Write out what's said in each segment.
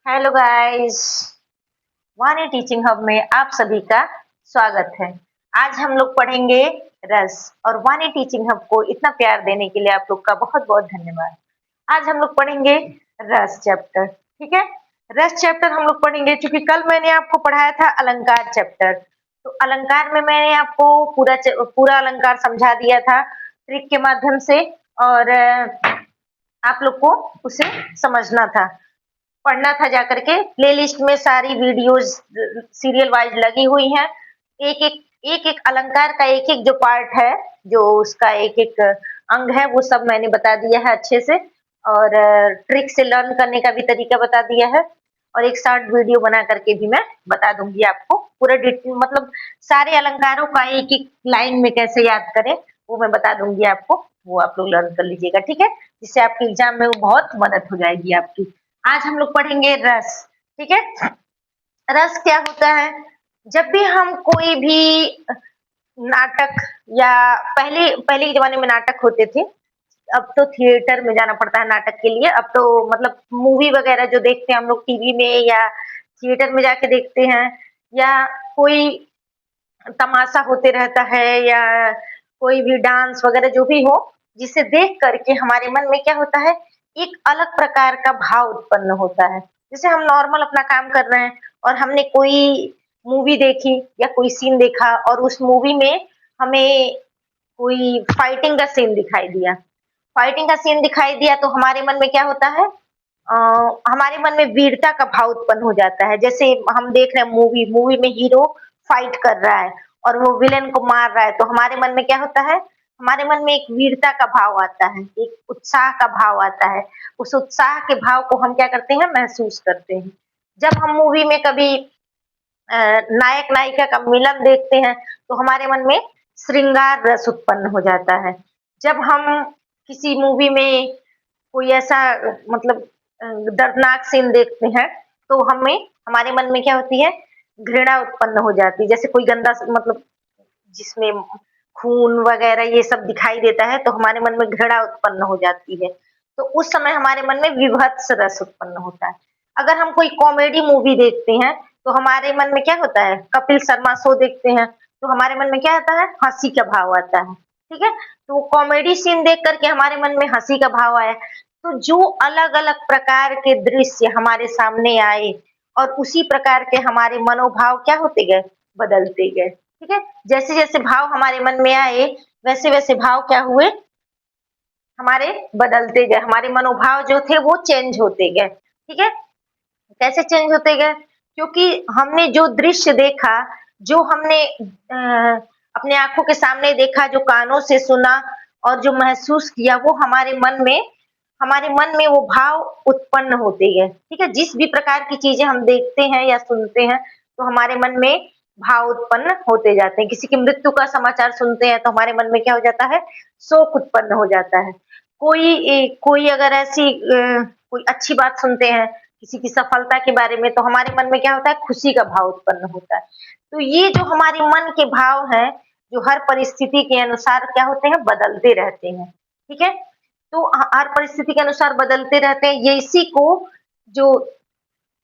Hello guys. Vani teaching hub में आप सभी का स्वागत है। आज हम लोग पढ़ेंगे रस और वाणी टीचिंग हब को इतना प्यार देने के लिए आप लोग का बहुत बहुत धन्यवाद। आज हम लोग पढ़ेंगे रस चैप्टर। ठीक है, रस चैप्टर हम लोग पढ़ेंगे क्योंकि कल मैंने आपको पढ़ाया था अलंकार चैप्टर। तो अलंकार में मैंने आपको पूरा अलंकार समझा दिया था ट्रिक के माध्यम से। और आप लोग को उसे समझना था, पढ़ना था जाकर के। प्लेलिस्ट में सारी वीडियोस सीरियल वाइज लगी हुई हैं। एक एक अलंकार का एक एक जो पार्ट है, जो उसका एक एक अंग है, वो सब मैंने बता दिया है अच्छे से। और ट्रिक से लर्न करने का भी तरीका बता दिया है। और एक शॉर्ट वीडियो बना करके भी मैं बता दूंगी आपको पूरा मतलब सारे अलंकारों का एक एक लाइन में कैसे याद करें, वो मैं बता दूंगी आपको। वो आप लोग लर्न कर लीजिएगा, ठीक है, जिससे आपके एग्जाम में वो बहुत मदद हो जाएगी आपकी। आज हम लोग पढ़ेंगे रस। ठीक है, रस क्या होता है? जब भी हम कोई भी नाटक, या पहले पहले के जमाने में नाटक होते थे, अब तो थिएटर में जाना पड़ता है नाटक के लिए। अब तो मतलब मूवी वगैरह जो देखते हैं हम लोग टीवी में, या थिएटर में जाके देखते हैं, या कोई तमाशा होते रहता है, या कोई भी डांस वगैरह जो भी हो, जिसे देख करके हमारे मन में क्या होता है, एक अलग प्रकार का भाव उत्पन्न होता है। जैसे हम नॉर्मल अपना काम कर रहे हैं और हमने कोई मूवी देखी या कोई सीन देखा, और उस मूवी में हमें कोई फाइटिंग का सीन दिखाई दिया। फाइटिंग का सीन दिखाई दिया तो हमारे मन में क्या होता है, अ, हमारे मन में वीरता का भाव उत्पन्न हो जाता है। जैसे हम देख रहे हैं मूवी, मूवी में हीरो फाइट कर रहा है और वो विलेन को मार रहा है, तो हमारे मन में क्या होता है, हमारे मन में एक वीरता का भाव आता है, एक उत्साह का भाव आता है। उस उत्साह के भाव को हम क्या करते हैं, महसूस करते हैं। जब हम मूवी में कभी नायक नायिका का मिलन देखते हैं तो हमारे मन में श्रृंगार रस उत्पन्न हो जाता है। जब हम किसी मूवी में कोई ऐसा मतलब दर्दनाक सीन देखते हैं तो हमें हमारे मन में क्या होती है, घृणा उत्पन्न हो जाती है। जैसे कोई गंदा मतलब जिसमें खून वगैरह ये सब दिखाई देता है तो हमारे मन में घृणा उत्पन्न हो जाती है। तो उस समय हमारे मन में विभत्स रस उत्पन्न होता है। अगर हम कोई कॉमेडी मूवी देखते हैं तो हमारे मन में क्या होता है, कपिल शर्मा शो देखते हैं तो हमारे मन में क्या आता है, हंसी का भाव आता है। ठीक है, तो कॉमेडी सीन देख करके हमारे मन में हंसी का भाव आया। तो जो अलग अलग प्रकार के दृश्य हमारे सामने आए, और उसी प्रकार के हमारे मनोभाव क्या होते गए, बदलते गए। ठीक है, जैसे जैसे भाव हमारे मन में आए, वैसे वैसे भाव क्या हुए, हमारे बदलते गए। हमारे मनोभाव जो थे वो चेंज होते गए। ठीक है, कैसे चेंज होते गए, क्योंकि हमने जो दृश्य देखा, जो हमने अपने आंखों के सामने देखा, जो कानों से सुना और जो महसूस किया, वो हमारे मन में वो भाव उत्पन्न होते गए। ठीक है, जिस भी प्रकार की चीजें हम देखते हैं या सुनते हैं तो हमारे मन में भाव उत्पन्न होते जाते हैं। किसी की मृत्यु का समाचार सुनते हैं तो हमारे मन में क्या हो जाता है, शोक उत्पन्न हो जाता है। कोई अगर ऐसी कोई अच्छी बात सुनते हैं किसी की सफलता के बारे में, तो हमारे मन में क्या होता है, खुशी का भाव उत्पन्न होता है। तो ये जो हमारे मन के भाव हैं, जो हर परिस्थिति के अनुसार क्या होते हैं, बदलते रहते हैं। ठीक है, तो हर परिस्थिति के अनुसार बदलते रहते हैं। ये जो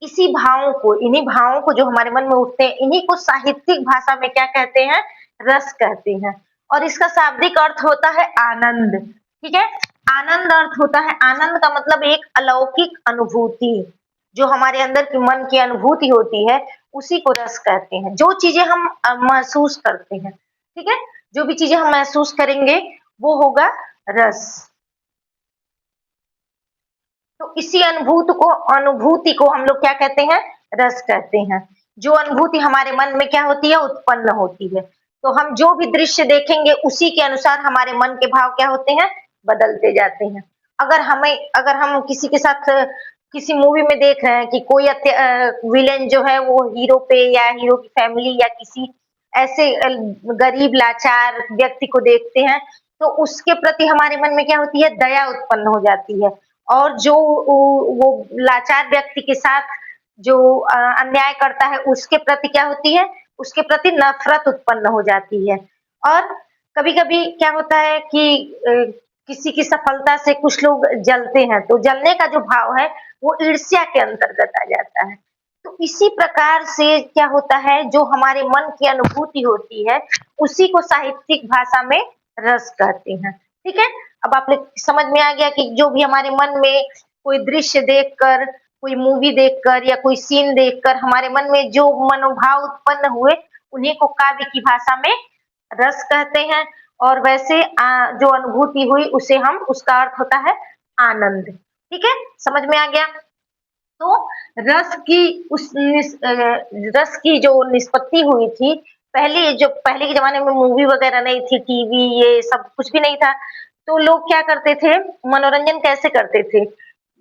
इन्हीं भावों को जो हमारे मन में उठते हैं, इन्हीं को साहित्यिक भाषा में क्या कहते हैं, रस कहते हैं। और इसका शाब्दिक अर्थ होता है आनंद। ठीक है, आनंद अर्थ होता है, आनंद का मतलब एक अलौकिक अनुभूति, जो हमारे अंदर की मन की अनुभूति होती है, उसी को रस कहते हैं। जो चीजें हम महसूस करते हैं, ठीक है, जो भी चीजें हम महसूस करेंगे वो होगा रस। तो इसी अनुभूति को हम लोग क्या कहते हैं, रस कहते हैं। जो अनुभूति हमारे मन में क्या होती है, उत्पन्न होती है। तो हम जो भी दृश्य देखेंगे उसी के अनुसार हमारे मन के भाव क्या होते हैं, बदलते जाते हैं। अगर हम किसी के साथ किसी मूवी में देख रहे हैं कि कोई विलेन जो है वो हीरो पे, या हीरो की फैमिली, या किसी ऐसे गरीब लाचार व्यक्ति को देखते हैं, तो उसके प्रति हमारे मन में क्या होती है, दया उत्पन्न हो जाती है। और जो वो लाचार व्यक्ति के साथ जो अन्याय करता है, उसके प्रति क्या होती है, उसके प्रति नफरत उत्पन्न हो जाती है। और कभी-कभी क्या होता है कि किसी की सफलता से कुछ लोग जलते हैं, तो जलने का जो भाव है वो ईर्ष्या के अंतर्गत आ जाता है। तो इसी प्रकार से क्या होता है, जो हमारे मन की अनुभूति होती है, उसी को साहित्यिक भाषा में रस कहते हैं। ठीक है? अब आप लोग समझ में आ गया कि जो भी हमारे मन में कोई दृश्य देखकर, कोई मूवी देखकर या कोई सीन देखकर हमारे मन में जो मनोभाव उत्पन्न हुए, उन्हीं को काव्य की भाषा में रस कहते हैं। और वैसे जो अनुभूति हुई उसे हम उसका अर्थ होता है आनंद। ठीक है? समझ में आ गया? तो रस की जो निष्पत्ति हुई थी, पहले के ज़माने में मूवी वगैरह नहीं थी, टीवी ये सब कुछ भी नहीं था, तो लोग क्या करते थे, मनोरंजन कैसे करते थे?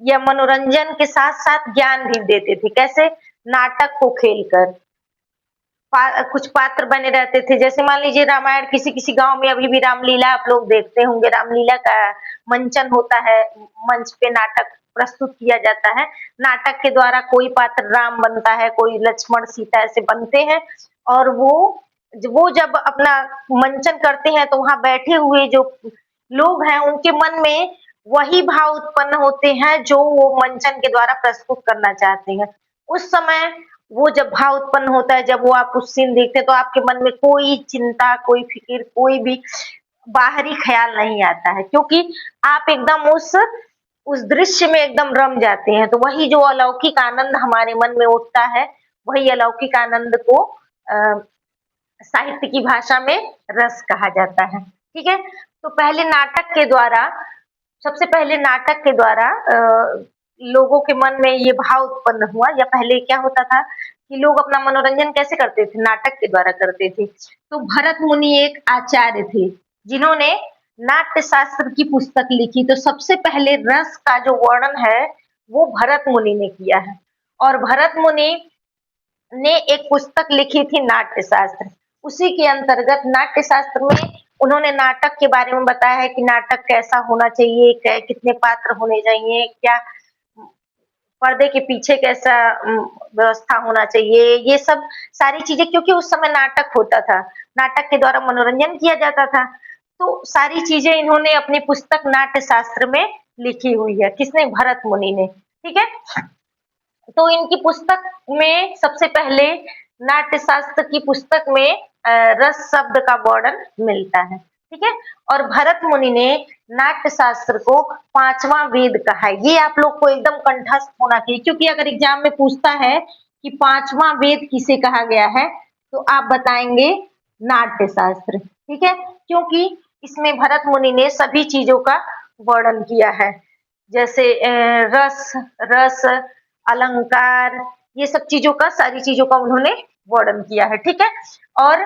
या मनोरंजन के साथ-साथ ज्ञान भी देते थे, कैसे? नाटक को खेलकर। कुछ पात्र बने रहते थे, जैसे मान लीजिए रामायण किसी-किसी गाँव में अभी भी रामलीला आप लोग देखते होंगे, रामलीला का मंचन होता है, मंच पे नाटक प्रस्तुत किया जाता है। नाटक के द्वारा कोई पात्र राम बनता है, कोई लक्ष्मण, सीता ऐसे बनते हैं और वो जब अपना मंचन करते हैं तो वहाँ बैठे हुए जो लोग हैं, उनके मन में वही भाव उत्पन्न होते हैं जो वो मंचन के द्वारा प्रस्तुत करना चाहते हैं। उस समय वो जब भाव उत्पन्न होता है, जब वो आप उस सीन देखते हैं तो आपके मन में कोई चिंता, कोई फ़िक्र, कोई भी बाहरी ख़्याल नहीं आता है, क्योंकि आप एकदम उस दृश्य में एकदम रम जाते हैं। तो वही जो अलौकिक आनंद हमारे मन में उठता है, वही अलौकिक आनंद को साहित्य की भाषा में रस कहा जाता है। ठीक है? तो पहले नाटक के द्वारा सबसे पहले नाटक के द्वारा लोगों के मन में ये भाव उत्पन्न हुआ, या पहले क्या होता था कि लोग अपना मनोरंजन कैसे करते थे? नाटक के द्वारा करते थे। तो भरत मुनि एक आचार्य थे, जिन्होंने नाट्य शास्त्र की पुस्तक लिखी। तो सबसे पहले रस का जो वर्णन है, वो भरत मुनि ने किया है। और भरत मुनि ने एक पुस्तक लिखी थी नाट्य शास्त्र। उसी के अंतर्गत नाट्य शास्त्र में उन्होंने नाटक के बारे में बताया है कि नाटक कैसा होना चाहिए, कितने पात्र होने चाहिए, क्या पर्दे के पीछे कैसा व्यवस्था होना चाहिए, ये सब सारी चीजें, क्योंकि उस समय नाटक होता था, नाटक के द्वारा मनोरंजन किया जाता था। तो सारी चीजें इन्होंने अपनी पुस्तक नाट्य शास्त्र में लिखी हुई है। किसने? भरत मुनि ने। ठीक है? तो इनकी पुस्तक में सबसे पहले नाट्य शास्त्र की पुस्तक में रस शब्द का वर्णन मिलता है। ठीक है? और भरत मुनि ने नाट्य शास्त्र को 5वां वेद कहा है। ये आप लोग को एकदम कंठस्थ होना चाहिए, क्योंकि अगर एग्जाम में पूछता है कि 5वां वेद किसे कहा गया है, तो आप बताएंगे नाट्य शास्त्र। ठीक है? क्योंकि इसमें भरत मुनि ने सभी चीजों का वर्णन किया है, जैसे रस, अलंकार, ये सब चीजों का, सारी चीजों का उन्होंने वर्णन किया है। ठीक है? और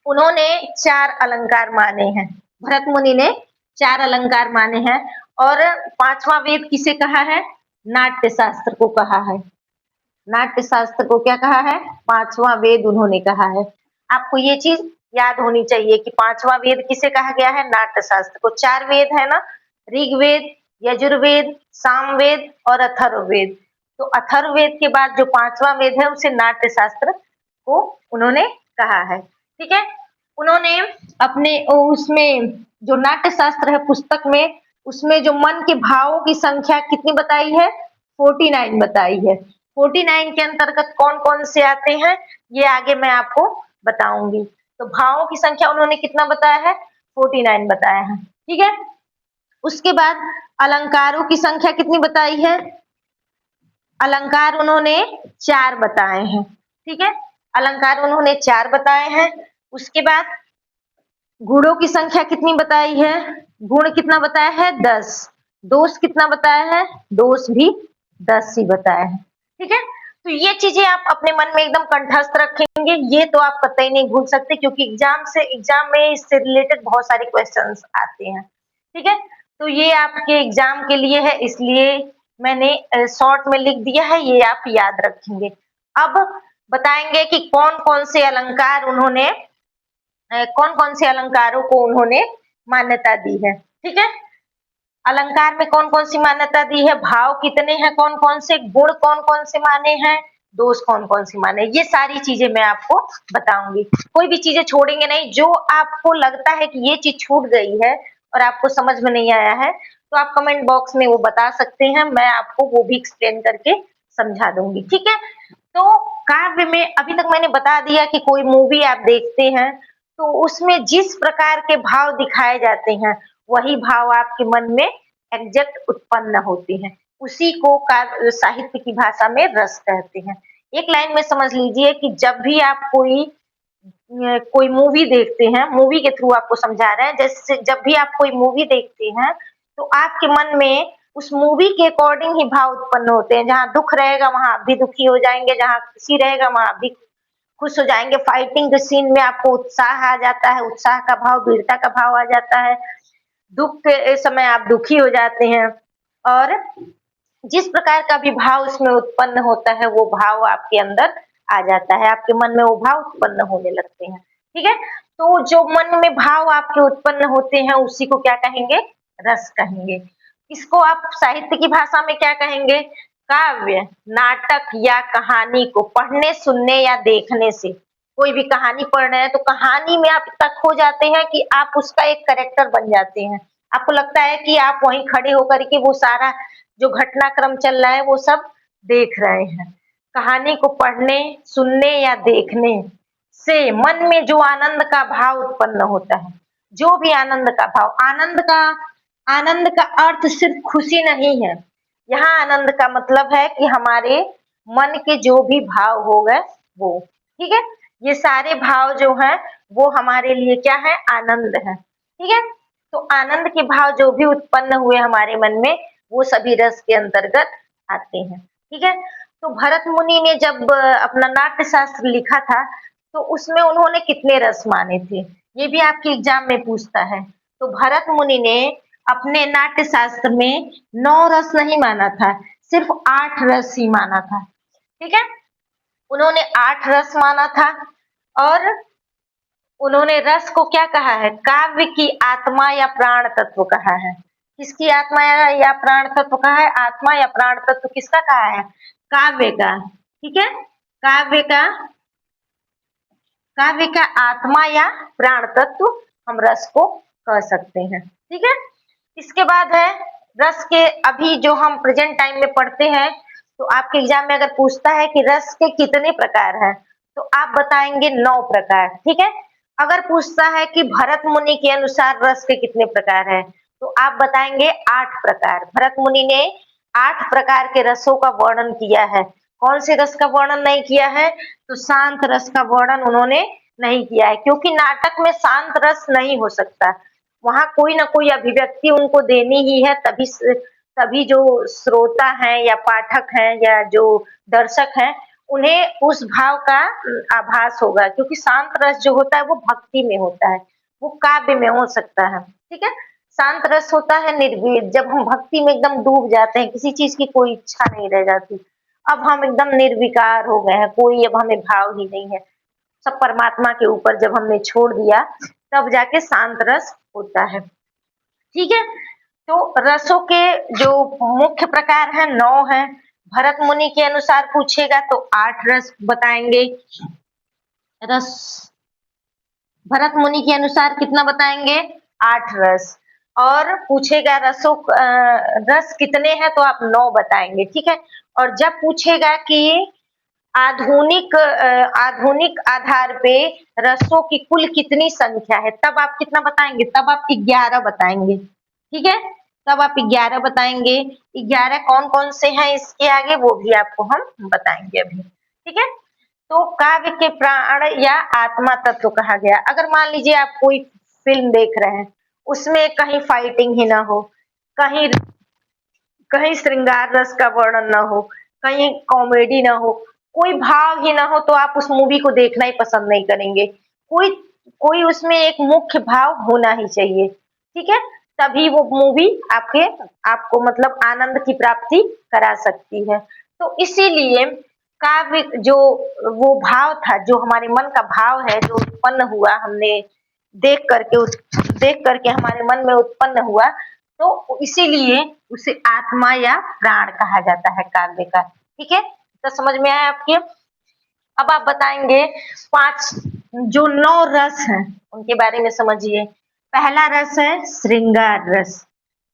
उन्होंने 4 अलंकार माने हैं। भरत मुनि ने 4 अलंकार माने हैं। और 5वां वेद किसे कहा है? नाट्य शास्त्र को कहा है। नाट्य शास्त्र को क्या कहा है? 5वां वेद उन्होंने कहा है। आपको ये चीज याद होनी चाहिए कि 5वां वेद किसे कहा गया है? नाट्य शास्त्र को। 4 वेद है ना, ऋग्वेद, यजुर्वेद, सामवेद और अथर्ववेद। तो अथर्ववेद के बाद जो 5वां वेद है, उसे नाट्य शास्त्र को उन्होंने कहा है। ठीक है? उन्होंने अपने उसमें जो नाट्य शास्त्र है पुस्तक में, उसमें जो मन के भावों की संख्या कितनी बताई है? 49 बताई है। 49 के अंतर्गत कौन-कौन से आते हैं, ये आगे मैं आपको बताऊंगी। तो भावों की संख्या उन्होंने कितना बताया है? 49 बताया है। ठीक है? उसके बाद अलंकारों की संख्या कितनी बताई है? अलंकार उन्होंने 4 बताए हैं। ठीक है? अलंकार उन्होंने 4 बताए हैं। उसके बाद गुणों की संख्या कितनी बताई है? गुण कितना बताया है? 10। दोष कितना बताया है? दोष भी 10 ही बताया है। ठीक है? तो ये चीजें आप अपने मन में एकदम कंठस्थ रखेंगे, ये तो आप कतई नहीं भूल सकते, क्योंकि एग्जाम में इससे रिलेटेड बहुत सारे क्वेश्चंस आते हैं। ठीक है? तो ये आपके एग्जाम के लिए है, इसलिए मैंने शॉर्ट में लिख दिया है, ये आप याद रखेंगे। अब बताएंगे कि कौन-कौन से अलंकार उन्होंने कौन-कौन से अलंकारों को उन्होंने मान्यता दी है। ठीक है? अलंकार में कौन-कौन सी मान्यता दी है, भाव कितने हैं, कौन-कौन से गुण, कौन-कौन से माने हैं, दोष कौन-कौन से माने, ये सारी चीजें मैं आपको बताऊंगी। कोई भी चीजें छोड़ेंगे नहीं। जो आपको लगता है कि ये चीज छूट गई है और आपको समझ में नहीं आया है, तो आप कमेंट बॉक्स में वो बता सकते हैं, मैं आपको वो भी एक्सप्लेन करके समझा दूंगी, ठीक है। तो काव्य में अभी तक मैंने बता दिया कि कोई मूवी आप देखते हैं तो उसमें जिस प्रकार के भाव दिखाए जाते हैं वही भाव आपके मन में एग्जैक्ट उत्पन्न होते हैं, उसी को काव्य साहित्य की भाषा में रस कहते हैं। एक लाइन में समझ लीजिए कि जब भी आप कोई मूवी देखते हैं, मूवी के थ्रू आपको समझा रहे हैं, जैसे जब भी आप कोई मूवी देखते हैं तो आपके मन में उस मूवी के अकॉर्डिंग ही भाव उत्पन्न होते हैं। जहाँ दुख रहेगा वहां आप भी दुखी हो जाएंगे, जहाँ खुशी रहेगा वहां आप भी खुश हो जाएंगे। फाइटिंग के सीन में आपको उत्साह आ जाता है, उत्साह का भाव, वीरता का भाव आ जाता है। दुख के समय आप दुखी हो जाते हैं और जिस प्रकार का भी भाव उसमें उत्पन्न होता है वो भाव आपके अंदर आ जाता है, आपके मन में वो भाव उत्पन्न होने लगते हैं, ठीक है। तो जो मन में भाव आपके उत्पन्न होते हैं उसी को क्या कहेंगे, रस कहेंगे। इसको आप साहित्य की भाषा में क्या कहेंगे, काव्य, नाटक या कहानी को पढ़ने, सुनने या देखने से। कोई भी कहानी पढ़ रहे हैं तो कहानी में आप इतना खो जाते हैं कि आप उसका एक कैरेक्टर बन जाते हैं। आपको लगता है कि आप वहीं खड़े होकर के वो सारा जो घटनाक्रम चल रहा है वो सब देख रहे हैं। कहानी को पढ़ने, सुनने या देखने से मन में जो आनंद का भाव उत्पन्न होता है, जो भी आनंद का भाव, आनंद का अर्थ सिर्फ खुशी नहीं है। यहाँ आनंद का मतलब है कि हमारे मन के जो भी भाव हो गए वो, ठीक है। ये सारे भाव जो हैं वो हमारे लिए क्या है, आनंद है, ठीक है। तो आनंद के भाव जो भी उत्पन्न हुए हमारे मन में वो सभी रस के अंतर्गत आते हैं, ठीक है। तो भरत मुनि ने जब अपना नाट्य शास्त्र लिखा था तो उसमें उन्होंने कितने रस माने थे, ये भी आपके एग्जाम में पूछता है। तो भरत मुनि ने अपने नाट्य शास्त्र में 9 रस नहीं माना था, सिर्फ 8 रस ही माना था, ठीक है। उन्होंने 8 रस माना था और उन्होंने रस को क्या कहा है, काव्य की आत्मा या प्राण तत्व कहा है। किसकी आत्मा या प्राण तत्व कहा है, आत्मा या प्राण तत्व किसका कहा है, काव्य का, ठीक है। काव्य का काव्य का आत्मा या प्राण तत्व हम रस को कह सकते हैं, ठीक है। इसके बाद है रस के, अभी जो हम प्रेजेंट टाइम में पढ़ते हैं तो आपके एग्जाम में अगर पूछता है कि रस के कितने प्रकार हैं तो आप बताएंगे 9 प्रकार, ठीक है। अगर पूछता है कि भरत मुनि के अनुसार रस के कितने प्रकार हैं तो आप बताएंगे 8 प्रकार। भरत मुनि ने 8 प्रकार के रसों का वर्णन किया है। कौन से रस का वर्णन नहीं किया है, तो शांत रस का वर्णन उन्होंने नहीं किया है, क्योंकि नाटक में शांत रस नहीं हो सकता। वहां कोई ना कोई अभिव्यक्ति उनको देनी ही है, तभी जो श्रोता हैं या पाठक हैं या जो दर्शक हैं उन्हें उस भाव का आभास होगा, क्योंकि शांत रस जो होता है वो भक्ति में होता है, वो काव्य में हो सकता है, ठीक है। शांत रस होता है निर्वेद, जब हम भक्ति में एकदम डूब जाते हैं, किसी चीज की कोई इच्छा नहीं रह जाती, अब हम एकदम निर्विकार हो गए हैं, कोई अब हमें भाव ही नहीं है, सब परमात्मा के ऊपर जब हमने छोड़ दिया तब जाके शांत रस होता है, ठीक है। तो रसों के जो मुख्य प्रकार हैं 9 हैं। भरत मुनि के अनुसार पूछेगा तो 8 रस बताएंगे। रस भरत मुनि के अनुसार कितना बताएंगे, 8 रस। और पूछेगा रस कितने हैं तो आप 9 बताएंगे, ठीक है। और जब पूछेगा कि आधुनिक आधार पे रसों की कुल कितनी संख्या है तब आप कितना बताएंगे, तब आप 11 बताएंगे, ठीक है। तब आप 11 बताएंगे। 11 कौन कौन से हैं इसके आगे वो भी आपको हम बताएंगे अभी, ठीक है। तो काव्य के प्राण या आत्मा तत्व कहा गया। अगर मान लीजिए आप कोई फिल्म देख रहे हैं, उसमें कहीं फाइटिंग ही ना हो, कहीं कहीं श्रृंगार रस का वर्णन ना हो, कहीं कॉमेडी ना हो, कोई भाव ही ना हो तो आप उस मूवी को देखना ही पसंद नहीं करेंगे। कोई कोई उसमें एक मुख्य भाव होना ही चाहिए, ठीक है। तभी वो मूवी आपको मतलब आनंद की प्राप्ति करा सकती है। तो इसीलिए काव्य जो वो भाव था, जो हमारे मन का भाव है, जो उत्पन्न हुआ हमने देख करके हमारे मन में उत्पन्न हुआ, तो इसीलिए उसे आत्मा या प्राण कहा जाता है काव्य का, ठीक है। तो समझ में आया आपके। अब आप बताएंगे 5 जो 9 रस हैं उनके बारे में समझिए। पहला रस है श्रृंगार रस,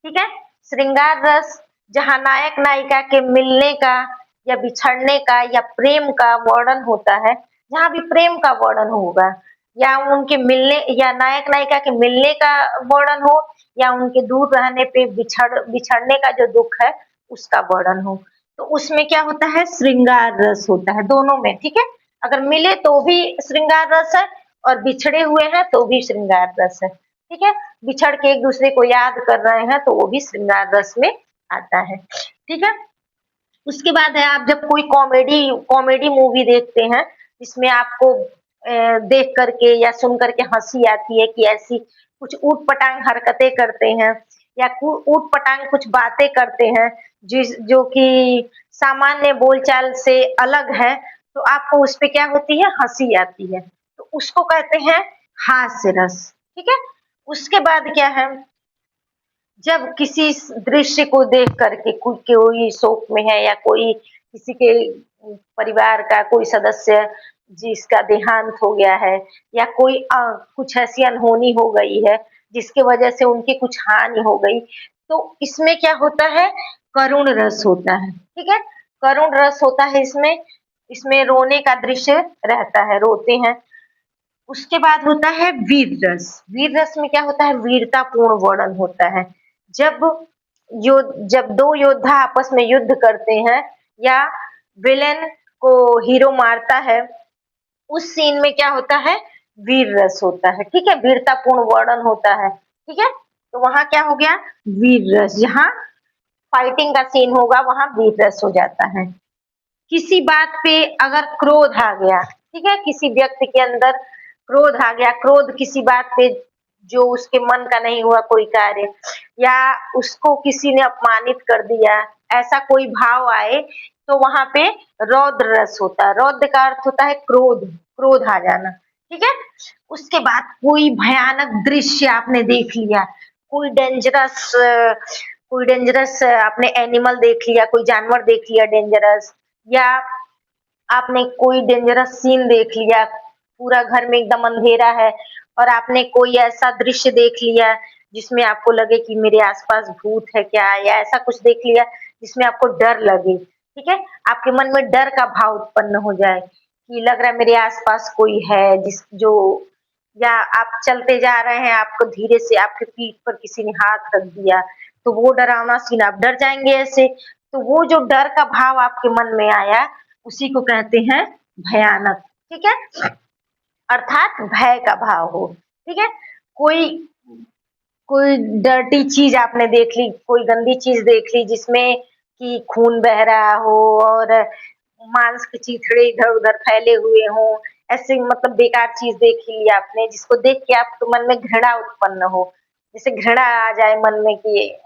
ठीक है। श्रृंगार रस जहाँ नायक नायिका के मिलने का या बिछड़ने का या प्रेम का वर्णन होता है, जहाँ भी प्रेम का वर्णन होगा या उनके मिलने या नायक नायिका के मिलने का वर्णन हो या उनके दूर रहने पे बिछड़ने का जो दुख है उसका वर्णन हो, तो उसमें क्या होता है श्रृंगार रस होता है दोनों में, ठीक है। अगर मिले तो भी श्रृंगार रस है और बिछड़े हुए हैं तो भी श्रृंगार रस है, ठीक है। बिछड़ के एक दूसरे को याद कर रहे हैं तो वो भी श्रृंगार रस में आता है, ठीक है। उसके बाद है आप जब कोई कॉमेडी कॉमेडी मूवी देखते हैं जिसमें आपको देख करके या सुन करके हंसी आती है कि ऐसी कुछ ऊट पटांग हरकतें करते हैं या ऊट पटांग कुछ बातें करते हैं जिस जो कि सामान्य बोलचाल से अलग है, तो आपको उस पे क्या होती है हंसी आती है, तो उसको कहते हैं हास्य रस, ठीक है। उसके बाद क्या है, जब किसी दृश्य को देख करके कोई शोक में है या कोई किसी के परिवार का कोई सदस्य जिसका देहांत हो गया है या कोई कुछ ऐसी अनहोनी हो गई है जिसकी वजह से उनकी कुछ हानि हो गई, तो इसमें क्या होता है करुण रस होता है, ठीक है। करुण रस होता है इसमें, इसमें रोने का दृश्य रहता है, रोते हैं। उसके बाद होता है वीर रस। वीर रस में क्या होता है वीरता पूर्ण वर्णन होता है। जब जब दो योद्धा आपस में युद्ध करते हैं या विलेन को हीरो मारता है, उस सीन में क्या होता है वीर रस होता है, ठीक है। वीरता पूर्ण वर्णन होता है, ठीक है। तो वहां क्या हो गया वीर रस, जहाँ फाइटिंग का सीन होगा वहां वीर रस हो जाता है। किसी बात पे अगर क्रोध आ गया, ठीक है, किसी व्यक्ति के अंदर क्रोध आ गया, क्रोध किसी बात पे जो उसके मन का नहीं हुआ कोई कार्य या उसको किसी ने अपमानित कर दिया, ऐसा कोई भाव आए तो वहां पे रौद्र रस होता है। रौद्र का अर्थ होता है क्रोध, क्रोध आ जाना, ठीक है। उसके बाद कोई भयानक दृश्य आपने देख लिया, कोई डेंजरस आपने एनिमल देख लिया, कोई जानवर देख लिया डेंजरस, या आपने कोई डेंजरस सीन देख लिया, पूरा घर में एकदम अंधेरा है और आपने कोई ऐसा दृश्य देख लिया जिसमें आपको लगे कि मेरे आसपास भूत है क्या, या ऐसा कुछ देख लिया जिसमें आपको डर लगे, ठीक है। आपके मन में डर का भाव उत्पन्न हो जाए कि लग रहा है मेरे आसपास कोई है जिस जो, या आप चलते जा रहे हैं आपको धीरे से आपके पीठ पर किसी ने हाथ रख दिया, तो वो डरावना सीन आप डर जाएंगे ऐसे, तो वो जो डर का भाव आपके मन में आया उसी को कहते हैं भयानक, ठीक है। अर्थात भय का भाव हो, ठीक है। कोई कोई डर्टी चीज आपने देख ली, कोई गंदी चीज देख ली जिसमें कि खून बह रहा हो और मांस के चिथड़े इधर उधर फैले हुए हों, ऐसे मतलब बेकार चीज देख ली आपने जिसको देख के आपके मन में घृणा उत्पन्न हो, जैसे घृणा आ जाए मन में कि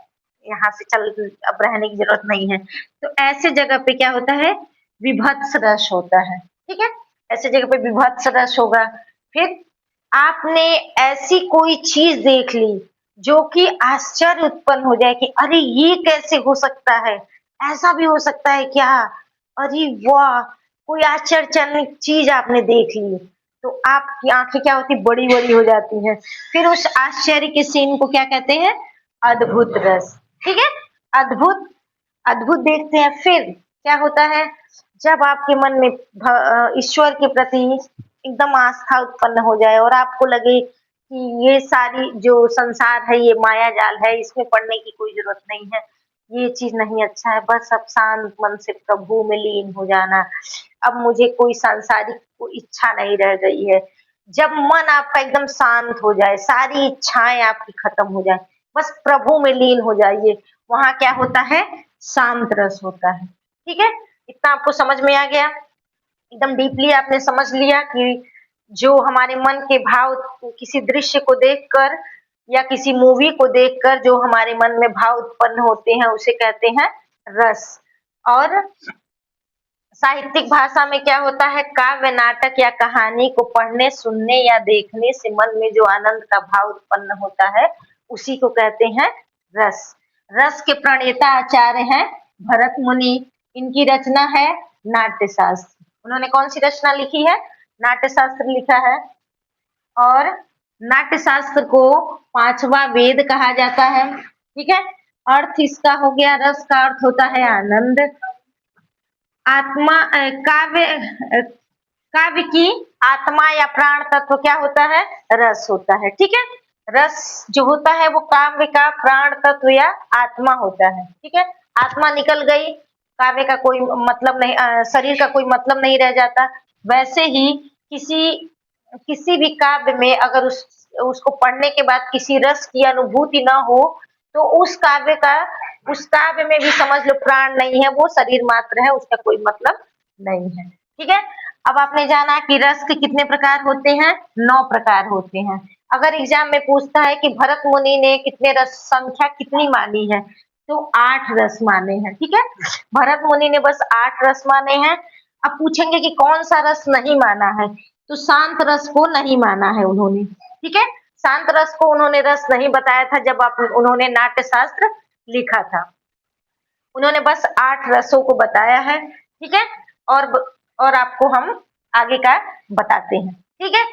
यहाँ से चल अब रहने की जरूरत नहीं है, तो ऐसे जगह पे क्या होता है विभत्स रस होता है, ठीक है। ऐसे जगह पे विभत्स रस होगा। फिर आपने ऐसी कोई चीज देख ली जो कि आश्चर्य उत्पन्न हो जाए कि अरे ये कैसे हो सकता है, ऐसा भी हो सकता है क्या, अरे वाह, कोई आश्चर्यजनक चीज आपने देख ली तो आपकी आंखें क्या होती बड़ी बड़ी हो जाती हैं। फिर उस आश्चर्य के सीन को क्या कहते हैं अद्भुत रस, ठीक है। अद्भुत अद्भुत देखते हैं। फिर क्या होता है जब आपके मन में ईश्वर के प्रति एकदम आस्था उत्पन्न हो जाए और आपको लगे कि ये सारी जो संसार है ये माया जाल है, इसमें पड़ने की कोई जरूरत नहीं है, ये चीज नहीं अच्छा है, बस अब शांत मन से प्रभु में लीन हो जाना, अब मुझे कोई सांसारिक कोई इच्छा नहीं रह गई है। जब मन आपका एकदम शांत हो जाए, सारी इच्छाएं आपकी खत्म हो जाए, बस प्रभु में लीन हो जाइए, वहां क्या होता है शांत रस होता है, ठीक है। इतना आपको समझ में आ गया, एकदम डीपली आपने समझ लिया कि जो हमारे मन के भाव किसी दृश्य को देखकर या किसी मूवी को देखकर जो हमारे मन में भाव उत्पन्न होते हैं उसे कहते हैं रस। और साहित्यिक भाषा में क्या होता है काव्य नाटक या कहानी को पढ़ने सुनने या देखने से मन में जो आनंद का भाव उत्पन्न होता है उसी को कहते हैं रस। रस के प्रणेता आचार्य हैं भरत मुनि, इनकी रचना है नाट्य शास्त्र। उन्होंने कौन सी रचना लिखी है नाट्य शास्त्र लिखा है। और नाट्य शास्त्र को पांचवा वेद कहा जाता है, ठीक है। अर्थ इसका हो गया, रस का अर्थ होता है आनंद। आत्मा काव्य की आत्मा या प्राण तत्व क्या होता है? रस होता है। ठीक है, रस जो होता है वो काव्य का प्राण तत्व या आत्मा होता है। ठीक है, आत्मा निकल गई, काव्य का कोई मतलब नहीं, शरीर का कोई मतलब नहीं रह जाता। वैसे ही किसी किसी भी काव्य में अगर उसको पढ़ने के बाद किसी रस की अनुभूति ना हो, तो उस काव्य में भी समझ लो प्राण नहीं है, वो शरीर मात्र है, उसका कोई मतलब नहीं है। ठीक है, अब आपने जाना कि रस के कितने प्रकार होते हैं? 9 प्रकार होते हैं। अगर एग्जाम में पूछता है कि भरत मुनि ने कितने रस संख्या कितनी मानी है, तो 8 रस माने हैं। ठीक है, भरत मुनि ने बस 8 रस माने हैं। अब पूछेंगे कि कौन सा रस नहीं माना है, तो शांत रस को नहीं माना है उन्होंने। ठीक है, शांत रस को उन्होंने रस नहीं बताया था जब उन्होंने नाट्य शास्त्र लिखा था। उन्होंने बस 8 रसों को बताया है। ठीक है, और आपको हम आगे का बताते हैं। ठीक है,